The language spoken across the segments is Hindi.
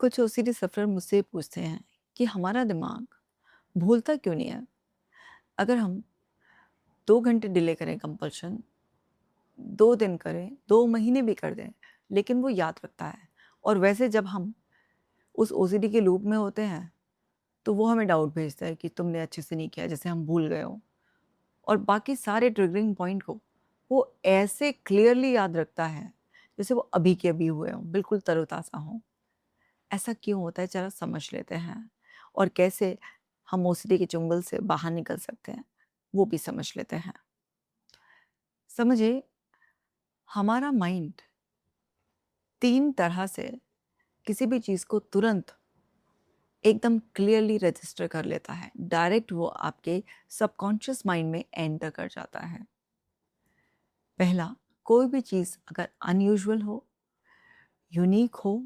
कुछ ओसीडी सफ़र मुझसे पूछते हैं कि हमारा दिमाग भूलता क्यों नहीं है। अगर हम 2 घंटे डिले करें कंपल्शन, 2 दिन करें, 2 महीने भी कर दें, लेकिन वो याद रखता है। और वैसे जब हम उस ओसीडी के लूप में होते हैं तो वो हमें डाउट भेजता है कि तुमने अच्छे से नहीं किया, जैसे हम भूल गए हो। और बाकी सारे ट्रिगरिंग पॉइंट को वो ऐसे क्लियरली याद रखता है जैसे वो अभी के अभी हुए हों, बिल्कुल तरोताज़ा हों। ऐसा क्यों होता है, ज़रा समझ लेते हैं। और कैसे हम ओसीडी के चुंगल से बाहर निकल सकते हैं, वो भी समझ लेते हैं। समझिए, हमारा माइंड 3 तरह से किसी भी चीज़ को तुरंत एकदम क्लियरली रजिस्टर कर लेता है। डायरेक्ट वो आपके सबकॉन्शियस माइंड में एंटर कर जाता है। पहला, कोई भी चीज़ अगर अनयूजुअल हो, यूनिक हो,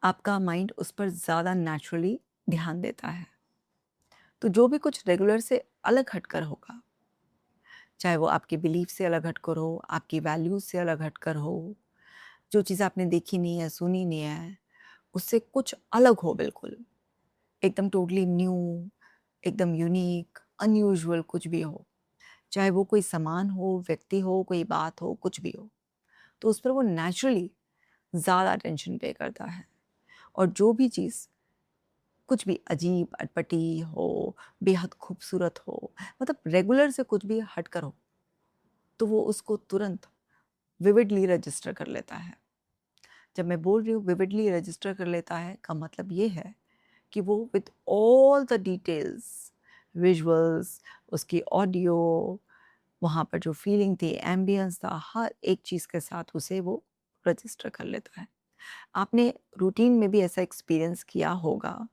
आपका माइंड उस पर ज़्यादा नेचुरली ध्यान देता है। तो जो भी कुछ रेगुलर से अलग हटकर होगा, चाहे वो आपके बिलीफ से अलग हटकर हो, आपकी वैल्यूज़ से अलग हटकर हो, जो चीज़ आपने देखी नहीं है, सुनी नहीं है, उससे कुछ अलग हो बिल्कुल, एकदम टोटली न्यू, एकदम यूनिक, अनयूजुअल कुछ भी हो, चाहे वो कोई सामान हो, व्यक्ति हो, कोई बात हो, कुछ भी हो, तो उस पर वो नेचुरली ज़्यादा अटेंशन पे करता है। और जो भी चीज़ कुछ भी अजीब, अटपटी हो, बेहद खूबसूरत हो, मतलब रेगुलर से कुछ भी हटकर हो, तो वो उसको तुरंत विविडली रजिस्टर कर लेता है। जब मैं बोल रही हूँ विविडली रजिस्टर कर लेता है का मतलब ये है कि वो with all the details, visuals, उसकी ऑडियो, वहाँ पर जो फीलिंग थी, एम्बियंस था, हर एक चीज़ के साथ उसे वो रजिस्टर कर लेता है। आपने रूटीन में भी ऐसा एक्सपीरियंस किया होगा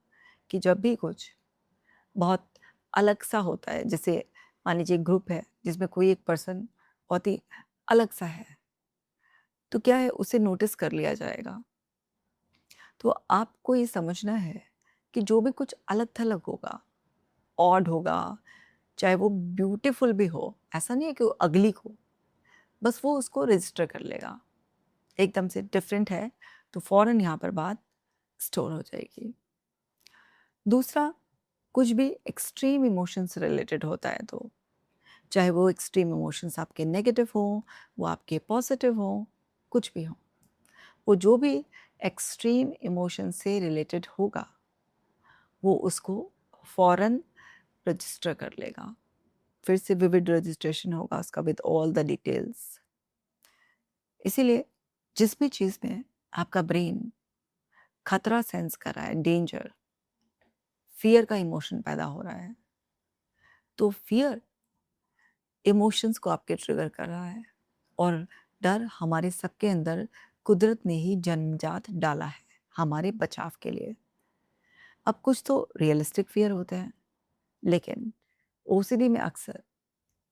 कि जब भी कुछ बहुत अलग सा होता है, जैसे मान लीजिए एक ग्रुप है जिसमें कोई एक पर्सन बहुत ही अलग सा है, तो क्या है, उसे नोटिस कर लिया जाएगा। तो आपको ये समझना है कि जो भी कुछ अलग-थलग होगा, ऑड होगा, चाहे वो ब्यूटीफुल भी हो, ऐसा नहीं है कि वो अगली हो, बस वो उसको रजिस्टर कर लेगा। एकदम से डिफरेंट है, तो फ़ौरन यहाँ पर बात स्टोर हो जाएगी। दूसरा, कुछ भी एक्सट्रीम इमोशंस से रिलेटेड होता है, तो चाहे वो एक्सट्रीम इमोशंस आपके नेगेटिव हों, वो आपके पॉजिटिव हों, कुछ भी हों, वो जो भी एक्सट्रीम इमोशन से रिलेटेड होगा, वो उसको फ़ौरन रजिस्टर कर लेगा। फिर से विविड रजिस्ट्रेशन होगा उसका विद ऑल द डिटेल्स। इसीलिए जिस भी चीज़ में आपका ब्रेन खतरा सेंस कर रहा है, डेंजर, फ़ियर का इमोशन पैदा हो रहा है, तो फ़ियर इमोशंस को आपके ट्रिगर कर रहा है। और डर हमारे सबके अंदर कुदरत ने ही जन्मजात डाला है हमारे बचाव के लिए। अब कुछ तो रियलिस्टिक फ़ियर होते हैं, लेकिन ओसीडी में अक्सर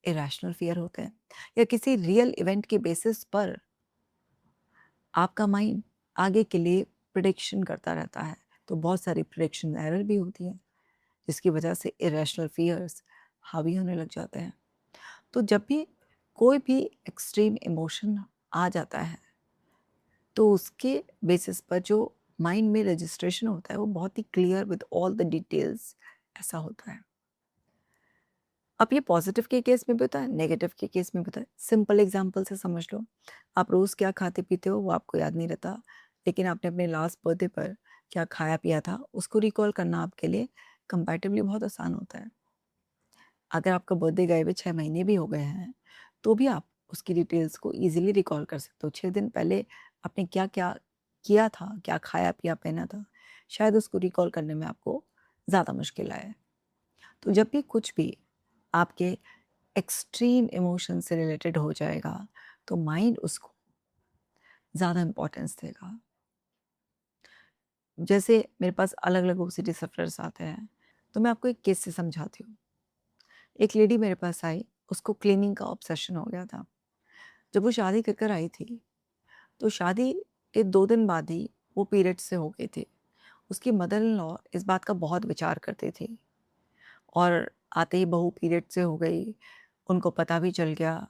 इरेशनल फ़ियर होते हैं, या किसी रियल इवेंट के बेसिस पर आपका माइंड आगे के लिए प्रिडिक्शन करता रहता है, तो बहुत सारी प्रिडिक्शन एरर भी होती है, जिसकी वजह से इरेशनल फ़ियर्स हावी होने लग जाते हैं। तो जब भी कोई भी एक्सट्रीम इमोशन आ जाता है, तो उसके बेसिस पर जो माइंड में रजिस्ट्रेशन होता है, वो बहुत ही clear with all the details ऐसा होता है। अब ये पॉजिटिव के केस में भी होता है, नेगेटिव के केस में भी होता है। सिंपल एग्जांपल से समझ लो, आप रोज़ क्या खाते पीते हो वो आपको याद नहीं रहता, लेकिन आपने अपने लास्ट बर्थडे पर क्या खाया पिया था, उसको रिकॉल करना आपके लिए कंपैरेटिवली बहुत आसान होता है। अगर आपका बर्थडे गए हुए 6 महीने भी हो गए हैं, तो भी आप उसकी डिटेल्स को ईज़िली रिकॉल कर सकते हो। 6 दिन पहले आपने क्या-क्या किया था, क्या खाया पिया, पहना था, शायद उसको रिकॉल करने में आपको ज़्यादा मुश्किल आए। तो जब भी कुछ भी आपके एक्सट्रीम इमोशन से रिलेटेड हो जाएगा, तो माइंड उसको ज़्यादा इम्पोर्टेंस देगा। जैसे मेरे पास अलग-अलग ओसीडी सफ़रर्स आते हैं, तो मैं आपको एक केस से समझाती हूँ। एक लेडी मेरे पास आई, उसको क्लीनिंग का ऑब्सेशन हो गया था। जब वो शादी कर कर आई थी, तो शादी के 2 दिन बाद ही वो पीरियड्स से हो गई थी। उसकी मदर इन लॉ इस बात का बहुत विचार करती थी, और आते ही बहू पीरियड से हो गई, उनको पता भी चल गया,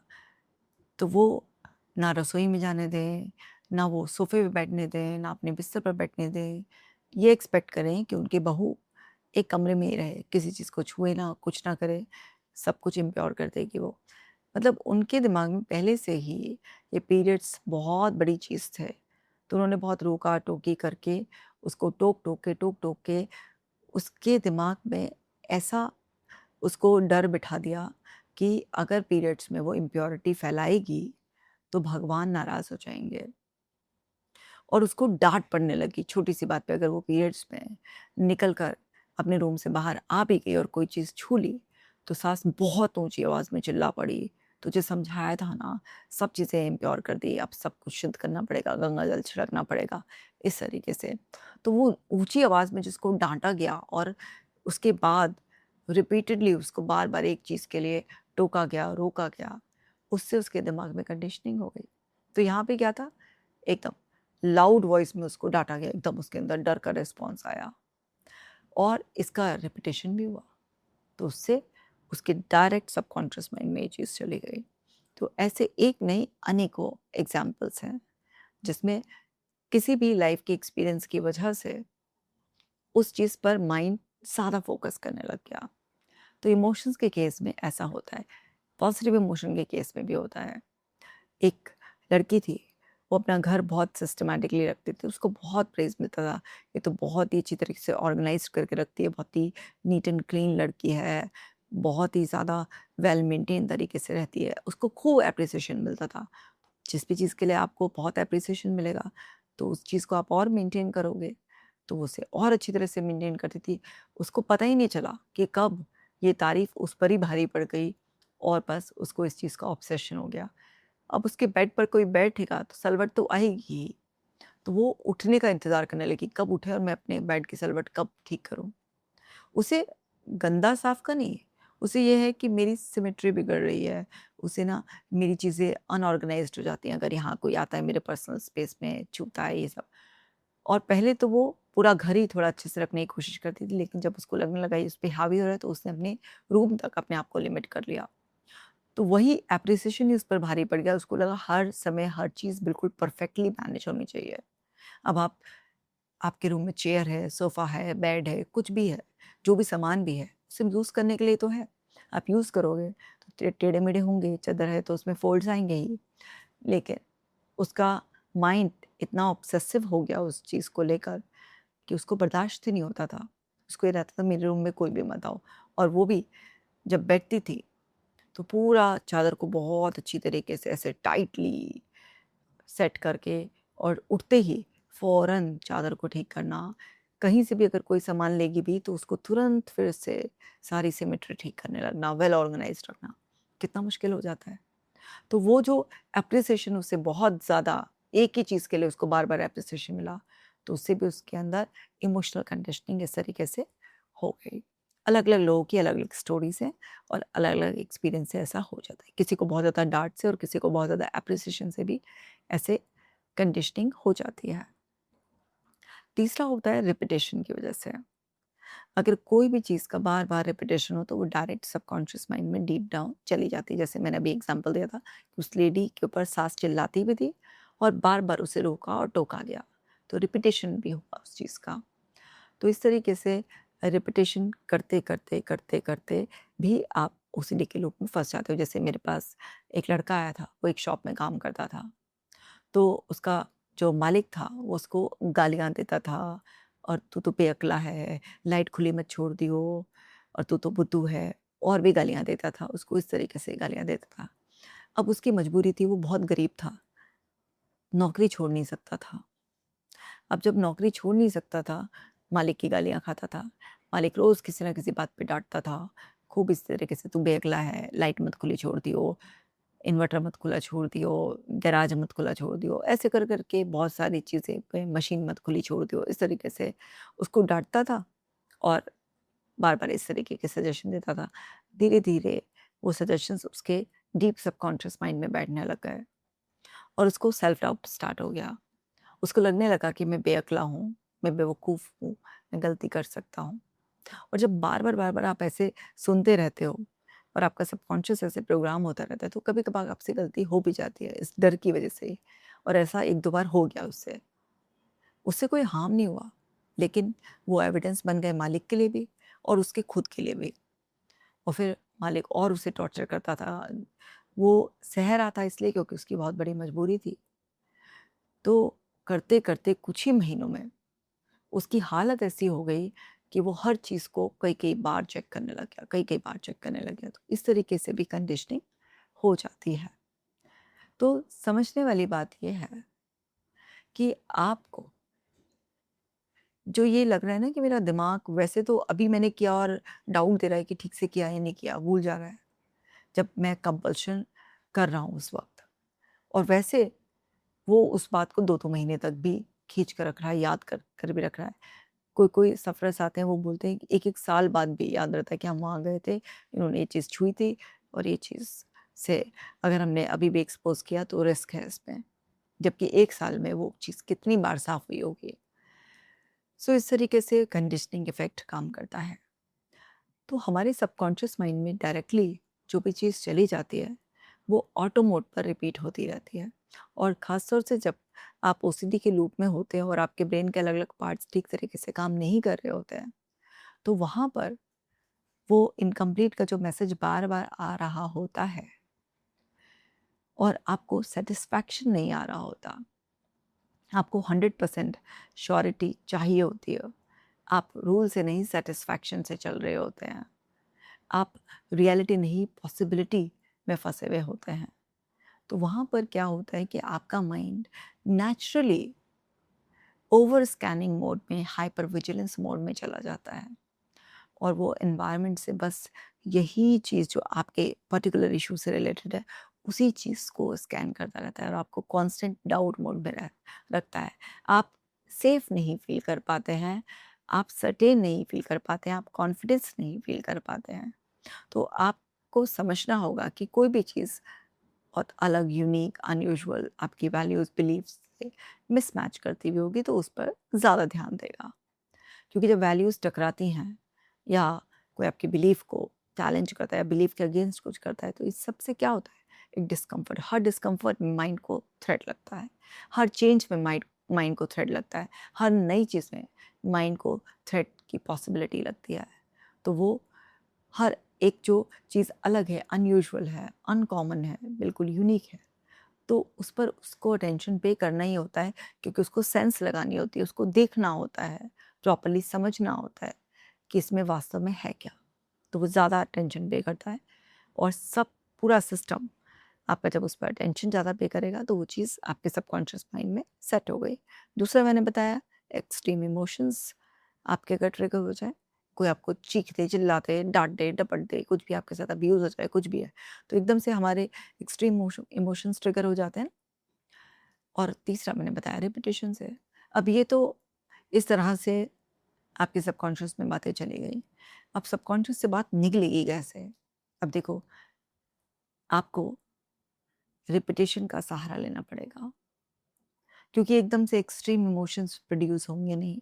तो वो ना रसोई में जाने दें, ना वो सोफ़े पे बैठने दें, ना अपने बिस्तर पर बैठने दें। ये एक्सपेक्ट करें कि उनकी बहू एक कमरे में ही रहे, किसी चीज़ को छुए ना, कुछ ना करे, सब कुछ इम्प्योर कर देगी वो। मतलब उनके दिमाग में पहले से ही ये पीरियड्स बहुत बड़ी चीज़ थे। तो उन्होंने बहुत रोका-टोकी करके, उसको टोक-टोक के उसके दिमाग में ऐसा उसको डर बिठा दिया कि अगर पीरियड्स में वो इम्प्योरिटी फैलाएगी, तो भगवान नाराज़ हो जाएँगे। और उसको डाँट पड़ने लगी छोटी-सी बात पे, अगर वो पीरियड्स में निकल कर अपने रूम से बाहर आ भी गई और कोई चीज़ छू ली, तो सास बहुत ऊँची आवाज़ में चिल्ला पड़ी, "तुझे समझाया था ना, सब चीज़ें इम्प्योर कर दी, अब सब कुछ शुद्ध करना पड़ेगा, गंगा जल छिड़कना पड़ेगा।" इस तरीके से। तो वो ऊँची आवाज़ में जिसको डाँटा गया और उसके बाद रिपीटेडली उसको बार-बार एक चीज़ के लिए टोका गया, रोका गया, उससे उसके दिमाग में कंडीशनिंग हो गई। तो यहाँ पे क्या था, एकदम लाउड वॉइस में उसको डाँटा गया, एकदम उसके अंदर डर का रिस्पॉन्स आया और इसका रिपिटेशन भी हुआ। तो उससे उसके डायरेक्ट सबकॉन्शियस माइंड में ये चीज़ चली गई। तो ऐसे एक नहीं अनेकों एग्ज़ाम्पल्स हैं, जिसमें किसी भी लाइफ़ के एक्सपीरियंस की वजह से उस चीज़ पर माइंड ज़्यादा फ़ोकस करने लग गया। तो इमोशंस के केस में ऐसा होता है, पॉज़िटिव इमोशन के केस में भी होता है। एक लड़की थी, वो अपना घर बहुत सिस्टमैटिकली रखती थी, उसको बहुत प्रेज़ मिलता था, ये तो बहुत ही अच्छी तरीके से ऑर्गनाइज़्ड करके रखती है, बहुत ही नीट एंड क्लीन लड़की है, बहुत ही ज़्यादा वेल मेंटेन तरीके से रहती है, उसको खूब एप्रिसिएशन मिलता था। जिस भी चीज़ के लिए आपको बहुत एप्रिसिएशन मिलेगा, तो उस चीज़ को आप और मेंटेन करोगे, तो वो उसे और अच्छी तरह से मेंटेन करती थी। उसको पता ही नहीं चला कि कब ये तारीफ़ उस पर ही भारी पड़ गई और बस उसको इस चीज़ का ऑब्सेशन हो गया। अब उसके बेड पर कोई बैठेगा तो सलवट तो आएगी ही, तो वो उठने का इंतज़ार करने लगी, कब उठे और मैं अपने बेड की सलवट कब ठीक करूँ। उसे गंदा साफ़ का नहीं है, उसे ये है कि मेरी सिमेट्री बिगड़ रही है, उसे ना मेरी चीज़ें अनऑर्गनाइज़्ड हो जाती हैं, अगर यहाँ कोई आता है मेरे पर्सनल स्पेस में, छूता है ये सब। और पहले तो वो पूरा घर ही थोड़ा अच्छे से रखने की कोशिश करती थी, लेकिन जब उसको लगने लगा ये उस पे हावी हो रहा है, तो उसने अपने रूम तक अपने आप को लिमिट कर लिया। तो वही एप्रिसिएशन ही उस पर भारी पड़ गया, उसको लगा हर समय हर चीज़ बिल्कुल परफेक्टली मैनेज होनी चाहिए। अब आपके रूम में चेयर है, सोफ़ा है, बेड है, कुछ भी है, जो भी सामान भी है, उसे यूज़ करने के लिए तो है। आप यूज़ करोगे तो टेढ़े-मेढ़े होंगे, चादर है तो उसमें फ़ोल्ड्स आएँगे ही। लेकिन उसका माइंड इतना ऑब्सेसिव हो गया उस चीज़ को लेकर कि उसको बर्दाश्त ही नहीं होता था। उसको ये रहता था मेरे रूम में कोई भी मत आओ, और वो भी जब बैठती थी तो पूरा चादर को बहुत अच्छी तरीके से ऐसे टाइटली सेट करके और उठते ही फ़ौरन चादर को ठीक करना। कहीं से भी अगर कोई सामान लेगी भी तो उसको तुरंत फिर से सारी सिमेट्री ठीक करने लगना, वेल ऑर्गनाइज़्ड रखना। कितना मुश्किल हो जाता है। तो वो जो एप्रिसिएशन उसे बहुत ज़्यादा, एक ही चीज़ के लिए उसको बार-बार एप्रिसिएशन मिला, तो उससे भी उसके अंदर इमोशनल कंडीशनिंग इस तरीके से हो गई। अलग-अलग लोगों की अलग-अलग स्टोरीज़ हैं और अलग-अलग एक्सपीरियंस से ऐसा हो जाता है। किसी को बहुत ज़्यादा डाँट से और किसी को बहुत ज़्यादा एप्रिसिएशन से भी ऐसे कंडीशनिंग हो जाती है। तीसरा होता है रिपिटेशन की वजह से। अगर कोई भी चीज़ का बार-बार रिपिटेशन हो तो वो डायरेक्ट सबकॉन्शियस माइंड में डीप डाउन चली जाती है। जैसे मैंने अभी एग्ज़ाम्पल दिया था कि उस लेडी के ऊपर सास चिल्लाती भी थी और बार-बार उसे रोका और टोका गया। तो रिपिटेशन भी हुआ उस चीज़ का। तो इस तरीके से रिपिटेशन करते-करते भी आप ओसीडी के लूप में फँस जाते हो। जैसे मेरे पास एक लड़का आया था, वो एक शॉप में काम करता था। तो उसका जो मालिक था वो उसको गालियाँ देता था और तू तो बेअक्ला है, लाइट खुली मत छोड़ दियो और तू तो बुद्धू है, और भी गालियाँ देता था, उसको इस तरीके से गालियाँ देता था। अब उसकी मजबूरी थी, वो बहुत गरीब था, नौकरी छोड़ नहीं सकता था। अब जब नौकरी छोड़ नहीं सकता था, मालिक की गालियाँ खाता था। मालिक रोज़ किसी न किसी बात पे डाँटता था, खूब इस तरीके से तू बेअक्ला है, लाइट मत खुली छोड़ दियो, इन्वर्टर मत खुला छोड़ दियो, गैराज मत खुला छोड़ दियो, ऐसे कर के बहुत सारी चीज़ें पे मशीन मत खुली छोड़ दियो, इस तरीके से उसको डाँटता था और बार-बार इस तरीके के सजेशन देता था। धीरे-धीरे वो सजेशंस उसके डीप सबकॉन्शियस माइंड में बैठने लग गए और उसको सेल्फ डाउट स्टार्ट हो गया। उसको लगने लगा कि मैं बेअक्ला हूँ, मैं बेवकूफ़ हूँ, मैं गलती कर सकता हूँ। और जब बार-बार आप ऐसे सुनते रहते हो और आपका सबकॉन्शियस ऐसे प्रोग्राम होता रहता है, तो कभी-कभार आपसे गलती हो भी जाती है, इस डर की वज़ह से ही। और ऐसा 1-2 बार हो गया उससे। उससे कोई हार्म नहीं हुआ, लेकिन वो एविडेंस बन गए मालिक के लिए भी और उसके खुद के लिए भी। और फिर मालिक और उसे टॉर्चर करता था। वो सह रहा था इसलिए क्योंकि उसकी बहुत बड़ी मजबूरी थी। तो करते-करते कुछ ही महीनों में उसकी हालत ऐसी हो गई कि वो हर चीज़ को कई-कई बार चेक करने लग गया, कई-कई बार चेक करने लग गया। तो इस तरीके से भी कंडीशनिंग हो जाती है। तो समझने वाली बात ये है कि आपको जो ये लग रहा है ना कि मेरा दिमाग वैसे तो अभी मैंने किया और डाउट दे रहा है कि ठीक से किया या नहीं किया, भूल जा रहा है, जब मैं कंपल्शन कर रहा हूँ उस वक़्त। और वैसे वो उस बात को 2-2 महीने तक भी खींच कर रख रहा है, याद कर कर भी रख रहा है। कोई-कोई सफ़रस आते हैं, वो बोलते हैं कि 1-1 साल बाद भी याद रहता है कि हम वहाँ गए थे, इन्होंने ये चीज़ छुई थी और ये चीज़ से अगर हमने अभी भी एक्सपोज़ किया तो रिस्क है इसमें। जबकि 1 साल में वो चीज़ कितनी बार साफ़ हुई होगी। सो इस तरीके से कंडीशनिंग इफ़ेक्ट काम करता है। तो हमारे सबकॉन्शियस माइंड में डायरेक्टली जो भी चीज़ चली जाती है, वो ऑटो मोड पर रिपीट होती रहती है। और ख़ास तौर से जब आप ओसीडी के लूप में होते हैं और आपके ब्रेन के अलग-अलग पार्ट्स ठीक तरीके से काम नहीं कर रहे होते हैं, तो वहाँ पर वो इनकम्प्लीट का जो मैसेज बार-बार आ रहा होता है और आपको सैटिस्फैक्शन नहीं आ रहा होता। आपको 100% श्योरिटी चाहिए होती है। आप रूल से नहीं सैटिस्फैक्शन से चल रहे होते हैं। आप रियलिटी नहीं पॉसिबिलिटी में फँसे हुए होते हैं। तो वहाँ पर क्या होता है कि आपका mind naturally over scanning mode में, हाइपर विजिलेंस मोड में चला जाता है और वो एनवायरनमेंट से बस यही चीज़ जो आपके पर्टिकुलर इशू से रिलेटेड है, उसी चीज़ को स्कैन करता रहता है और आपको कांस्टेंट डाउट मोड में रखता है। आप सेफ नहीं फील कर पाते हैं, आप सर्टेन नहीं फील कर पाते हैं, आप कॉन्फिडेंस नहीं फील कर पाते हैं। तो आपको समझना होगा कि कोई भी चीज़ बहुत अलग, यूनिक, अनयूजुअल आपकी वैल्यूज़, बिलीफ्स से मिसमैच करती हुई होगी तो उस पर ज़्यादा ध्यान देगा। क्योंकि जब वैल्यूज़ टकराती हैं या कोई आपकी बिलीफ को चैलेंज करता है या बिलीफ के अगेंस्ट कुछ करता है, तो इस सब से क्या होता है? एक डिस्कम्फर्ट, हर डिस्कम्फर्ट में माइंड को थ्रेट लगता है। हर चेंज में माइंड माइंड को थ्रेट लगता है। हर नई चीज़ में माइंड को थ्रेट की पॉसिबिलिटी लगती है। तो वो हर एक जो चीज़ अलग है, अनयूजुअल है, अनकॉमन है, बिल्कुल यूनिक है, तो उस पर उसको अटेंशन पे करना ही होता है क्योंकि उसको सेंस लगानी होती है, उसको देखना होता है, प्रॉपर्ली समझना होता है कि इसमें वास्तव में है क्या। तो वो ज़्यादा अटेंशन पे करता है और सब पूरा सिस्टम आपका जब उस पर अटेंशन ज़्यादा पे करेगा तो वो चीज़ आपके सबकॉन्शियस माइंड में सेट हो गई। दूसरा मैंने बताया एक्सट्रीम इमोशंस आपके अगर ट्रिगर हो जाए, कोई आपको चीखते, चिल्लाते, डाँट दे, डपट दे, कुछ भी आपके साथ अब्यूज़ हो जाए, कुछ भी है, तो एकदम से हमारे एक्सट्रीम इमोशंस ट्रिगर हो जाते हैं। और तीसरा मैंने बताया रिपिटिशन से। अब ये तो इस तरह से आपके सबकॉन्शियस में बातें चली गई। अब सबकॉन्शियस से बात निकलेगी कैसे? अब देखो, आपको रिपिटिशन का सहारा लेना पड़ेगा क्योंकि एकदम से एक्सट्रीम इमोशंस प्रोड्यूस होंगे नहीं।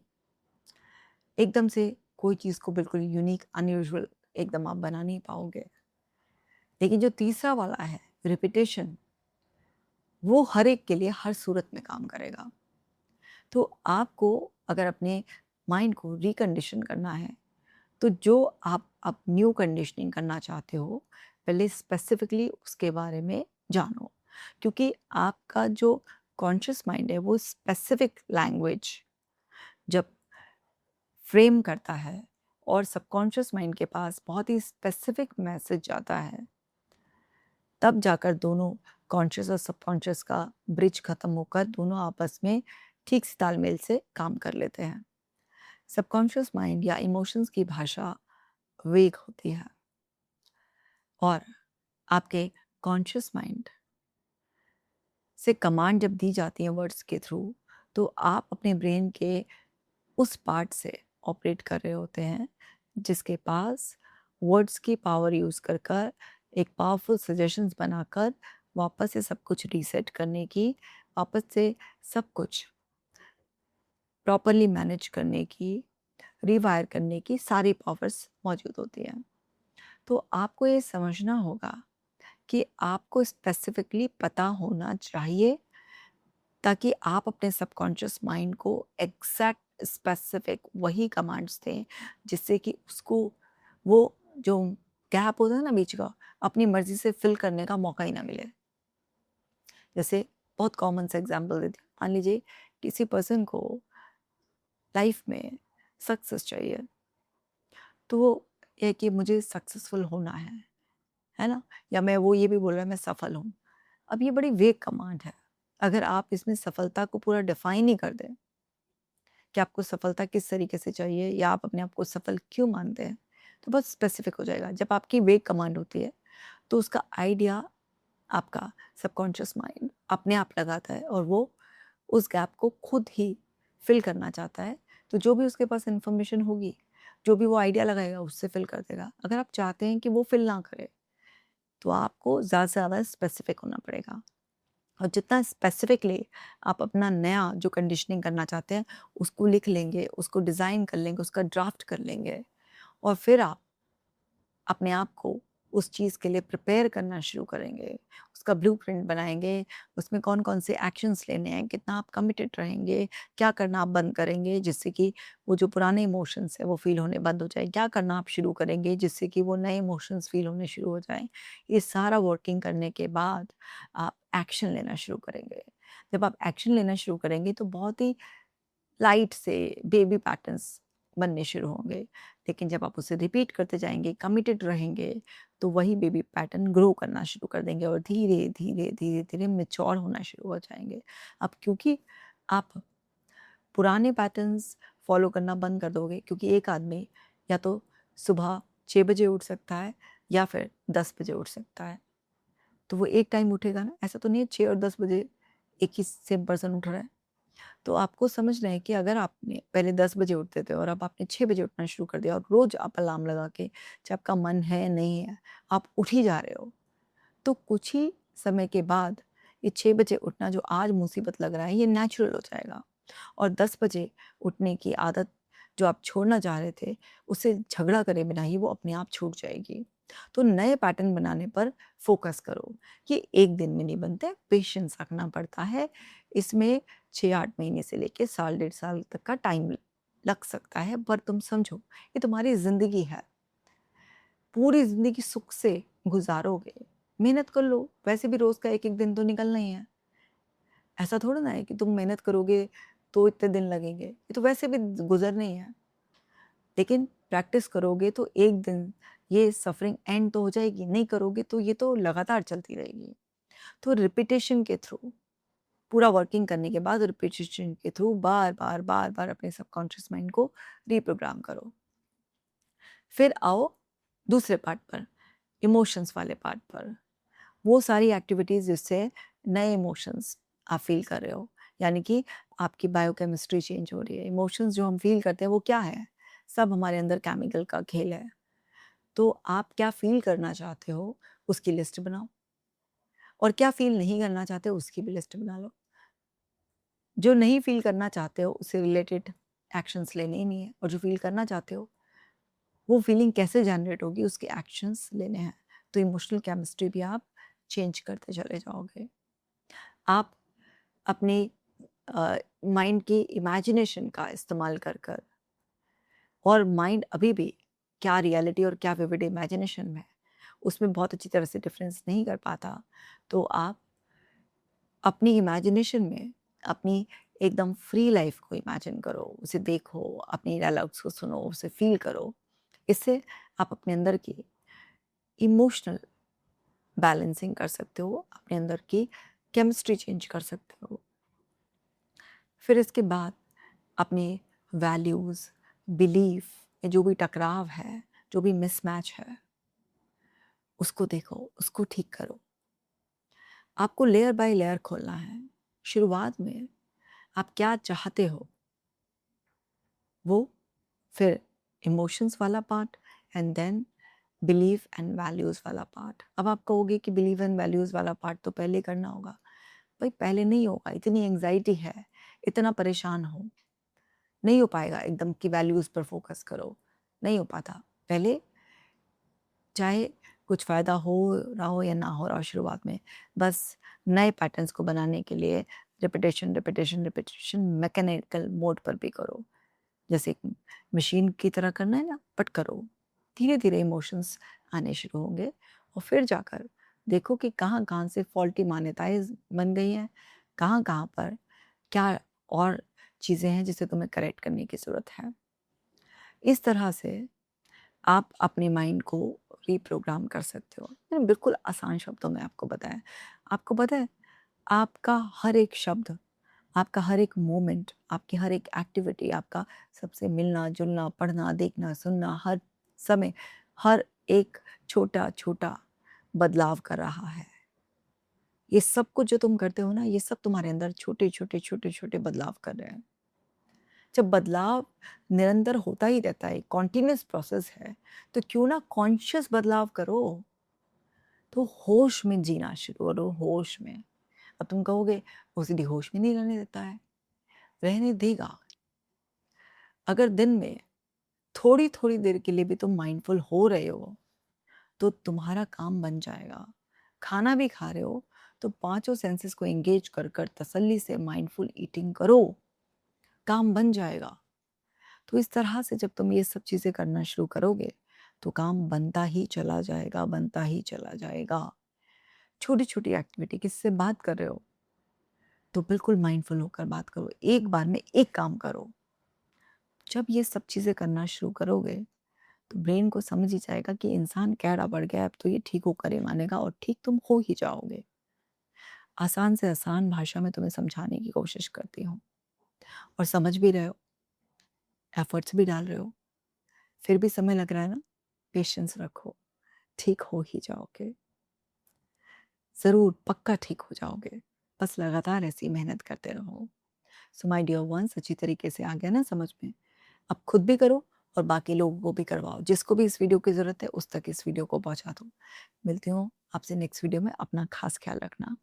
एकदम से कोई चीज़ को बिल्कुल यूनिक, अनयूजुअल एकदम आप बना नहीं पाओगे। लेकिन जो तीसरा वाला है, रिपिटिशन, वो हर एक के लिए हर सूरत में काम करेगा। तो आपको अगर अपने माइंड को रिकंडीशन करना है, तो जो आप अब न्यू कंडीशनिंग करना चाहते हो, पहले स्पेसिफिकली उसके बारे में जानो। क्योंकि आपका जो कॉन्शियस माइंड है, वो स्पेसिफिक लैंग्वेज जब फ्रेम करता है और सबकॉन्शियस माइंड के पास बहुत ही स्पेसिफिक मैसेज जाता है, तब जाकर दोनों कॉन्शियस और सबकॉन्शियस का ब्रिज खत्म होकर दोनों आपस में ठीक से तालमेल से काम कर लेते हैं। सबकॉन्शियस माइंड या इमोशंस की भाषा वेग होती है और आपके कॉन्शियस माइंड से कमांड जब दी जाती है वर्ड्स के थ्रू, तो आप अपने ब्रेन के उस पार्ट से ऑपरेट कर रहे होते हैं जिसके पास वर्ड्स की पावर यूज़ कर कर एक पावरफुल सजेशंस बनाकर वापस से सब कुछ रीसेट करने की, वापस से सब कुछ प्रॉपरली मैनेज करने की, रिवायर करने की सारी पावर्स मौजूद होती हैं। तो आपको ये समझना होगा कि आपको स्पेसिफिकली पता होना चाहिए ताकि आप अपने सबकॉन्शियस माइंड को एग्जैक्ट स्पेसिफिक वही कमांड्स दें जिससे कि उसको वो जो गैप होता है ना बीच का, अपनी मर्जी से फिल करने का मौका ही ना मिले। जैसे बहुत कॉमन सा एग्जांपल देती हूँ, मान लीजिए किसी पर्सन को लाइफ में सक्सेस चाहिए, तो वो ये कि मुझे सक्सेसफुल होना है ना, या मैं वो ये भी बोल रहा है मैं सफल हूँ। अब ये बड़ी वेग कमांड है। अगर आप इसमें सफलता को पूरा डिफाइन ही कर दें कि आपको सफलता किस तरीके से चाहिए या आप अपने आप को सफल क्यों मानते हैं, तो बहुत स्पेसिफिक हो जाएगा। जब आपकी वेग कमांड होती है तो उसका आइडिया आपका सबकॉन्शियस माइंड अपने आप लगाता है और वो उस गैप को खुद ही फिल करना चाहता है। तो जो भी उसके पास इंफॉर्मेशन होगी, जो भी वो आइडिया लगाएगा उससे फिल कर देगा। अगर आप चाहते हैं कि वो फिल ना करे तो आपको ज़्यादा से ज़्यादा स्पेसिफिक होना पड़ेगा। और जितना स्पेसिफिकली आप अपना नया जो कंडीशनिंग करना चाहते हैं उसको लिख लेंगे, उसको डिज़ाइन कर लेंगे, उसका ड्राफ्ट कर लेंगे और फिर आप अपने आप को उस चीज़ के लिए प्रिपेयर करना शुरू करेंगे, उसका ब्लूप्रिंट बनाएँगे, उसमें कौन-कौन से एक्शंस लेने हैं, कितना आप कमिटेड रहेंगे, क्या करना आप बंद करेंगे जिससे कि वो जो पुराने इमोशंस हैं वो फ़ील होने बंद हो जाए, क्या करना आप शुरू करेंगे जिससे कि वो नए इमोशंस फ़ील होने शुरू हो जाएँ। ये सारा वर्किंग करने के बाद आप एक्शन लेना शुरू करेंगे। जब आप एक्शन लेना शुरू करेंगे तो बहुत ही लाइट से बेबी पैटर्न्स बनने शुरू होंगे। लेकिन जब आप उसे रिपीट करते जाएँगे, कमिटेड रहेंगे, तो वही बेबी पैटर्न ग्रो करना शुरू कर देंगे और धीरे-धीरे, धीरे-धीरे मैच्योर होना शुरू हो जाएँगे। अब क्योंकि आप पुराने पैटर्न्स फ़ॉलो करना बंद कर दोगे, क्योंकि एक आदमी या तो सुबह 6 बजे उठ सकता है या फिर 10 बजे उठ सकता है। तो वो एक टाइम उठेगा ना, ऐसा तो नहीं है 6 और 10 बजे एक ही सेम पर्सन उठ रहा है। तो आपको समझना है कि अगर आपने पहले 10 बजे उठते थे और अब आपने 6 बजे उठना शुरू कर दिया और रोज़ आप अलार्म लगा के, चाहे आपका मन है, नहीं है, आप उठ ही जा रहे हो, तो कुछ ही समय के बाद ये 6 बजे उठना जो आज मुसीबत लग रहा है, ये नेचुरल हो जाएगा और 10 बजे उठने की आदत जो आप छोड़ना चाह रहे थे, उससे झगड़ा करे बिना ही वो अपने आप छूट जाएगी। तो नए पैटर्न बनाने पर फ़ोकस करो। ये एक दिन में नहीं बनते, पेशेंस रखना पड़ता है। इसमें 6-8 महीने से लेके साल, डेढ़ साल तक का टाइम लग सकता है, पर तुम समझो, ये तुम्हारी ज़िंदगी है। पूरी ज़िंदगी सुख से गुज़ारोगे, मेहनत कर लो, वैसे भी रोज़ का 1-1 दिन तो निकलना ही है। ऐसा थोड़ा ना है कि तुम मेहनत करोगे तो इतने दिन लगेंगे, ये तो वैसे भी गुज़रने ही है। लेकिन प्रैक्टिस करोगे तो एक दिन ये सफ़रिंग एंड तो हो जाएगी, नहीं करोगे तो ये तो लगातार चलती रहेगी। तो रिपिटेशन के थ्रू, पूरा वर्किंग करने के बाद रिपिटेशन के थ्रू बार-बार, बार-बार अपने सबकॉन्शियस माइंड को रिप्रोग्राम करो। फिर आओ दूसरे पार्ट पर, इमोशंस वाले पार्ट पर। वो सारी एक्टिविटीज़ जिससे नए इमोशंस आप फ़ील कर रहे हो, यानी कि आपकी बायोकेमिस्ट्री चेंज हो रही है। इमोशंस जो हम फ़ील करते हैं वो क्या है? सब हमारे अंदर केमिकल का खेल है। तो आप क्या फ़ील करना चाहते हो उसकी लिस्ट बनाओ और क्या फ़ील नहीं करना चाहते हो उसकी भी लिस्ट बना लो। जो नहीं फ़ील करना चाहते हो उससे रिलेटेड एक्शंस लेने ही नहीं है और जो फ़ील करना चाहते हो वो फीलिंग कैसे जनरेट होगी उसके एक्शंस लेने हैं। तो इमोशनल केमिस्ट्री भी आप चेंज करते चले जाओगे। आप अपने माइंड की इमेजिनेशन का इस्तेमाल कर कर, और माइंड अभी भी क्या रियलिटी और क्या विविड इमेजिनेशन में है, उसमें बहुत अच्छी तरह से डिफरेंस नहीं कर पाता। तो आप अपनी इमेजिनेशन में अपनी एकदम फ्री लाइफ को इमेजिन करो, उसे देखो, अपनी डायलॉग्स को सुनो, उसे फील करो। इससे आप अपने अंदर की इमोशनल बैलेंसिंग कर सकते हो, अपने अंदर की केमिस्ट्री चेंज कर सकते हो। फिर इसके बाद अपने वैल्यूज़, बिलीफ में जो भी टकराव है, जो भी मिसमैच है, उसको देखो, उसको ठीक करो। आपको लेयर बाय लेयर खोलना है। शुरुआत में आप क्या चाहते हो, वो, फिर इमोशंस वाला part and then belief and values वाला पार्ट। अब आप कहोगे कि बिलीव एंड वैल्यूज़ वाला पार्ट तो पहले करना होगा। भाई पहले नहीं होगा, इतनी एंग्जाइटी है, इतना परेशान हो, नहीं हो पाएगा एकदम कि वैल्यूज़ पर फोकस करो, नहीं हो पाता। पहले चाहे कुछ फ़ायदा हो रहा हो या ना हो रहा हो शुरुआत में, बस नए पैटर्न्स को बनाने के लिए repetition repetition repetition mechanical mode पर भी करो, जैसे एक मशीन की तरह करना है ना, बट करो। धीरे धीरे इमोशंस आने शुरू होंगे और फिर जाकर देखो कि कहाँ कहाँ से फॉल्टी मान्यताएं बन गई हैं, कहाँ कहाँ पर क्या और चीज़ें हैं जिसे तुम्हें करेक्ट करने की ज़रूरत है। इस तरह से आप अपने माइंड को रीप्रोग्राम कर सकते हो। मैंने बिल्कुल आसान शब्दों में आपको बताया। आपको पता है, आपका हर एक शब्द, आपका हर एक मोमेंट, आपकी हर एक एक्टिविटी, आपका सबसे मिलना-जुलना, पढ़ना, देखना, सुनना, हर समय, हर एक छोटा-छोटा बदलाव कर रहा है। ये सब कुछ जो तुम करते हो ना, ये सब तुम्हारे अंदर छोटे-छोटे, छोटे-छोटे बदलाव कर रहे हैं। जब बदलाव निरंतर होता ही रहता है, कॉन्टिन्यूअस प्रोसेस है, तो क्यों ना कॉन्शियस बदलाव करो। तो होश में जीना शुरू करो, होश में। अब तुम कहोगे ओसीडी होश में नहीं रहने देता है, रहने देगा। अगर दिन में थोड़ी-थोड़ी देर के लिए भी तुम माइंडफुल हो रहे हो, तो तुम्हारा काम बन जाएगा। खाना भी खा रहे हो, तो पाँचों सेंसेस को एंगेज कर कर तसल्ली से माइंडफुल ईटिंग करो, काम बन जाएगा। तो इस तरह से जब तुम ये सब चीज़ें करना शुरू करोगे, तो काम बनता ही चला जाएगा, बनता ही चला जाएगा। छोटी-छोटी एक्टिविटी, किसी से बात कर रहे हो, तो बिल्कुल माइंडफुल होकर बात करो। एक बार में एक काम करो। जब ये सब चीज़ें करना शुरू करोगे, तो ब्रेन को समझ ही जाएगा कि इंसान कैड़ा बढ़ गया है, अब तो ये ठीक होकर ही मानेगा और ठीक तुम हो ही जाओगे। आसान से आसान भाषा में तुम्हें समझाने की कोशिश करती हूँ और समझ भी रहे हो, एफर्ट्स भी डाल रहे हो, फिर भी समय लग रहा है ना? पेशेंस रखो, ठीक हो ही जाओगे। ज़रूर, पक्का ठीक हो जाओगे। बस लगातार ऐसी मेहनत करते रहो। सो माय डियर वन्स, अच्छी तरीके से आ गया ना समझ में? अब खुद भी करो और बाकी लोगों को भी करवाओ। जिसको भी इस वीडियो की ज़रूरत है, उस तक इस वीडियो को पहुँचा दो। मिलती हूँ आपसे नेक्स्ट वीडियो में। अपना ख़ास ख़्याल रखना।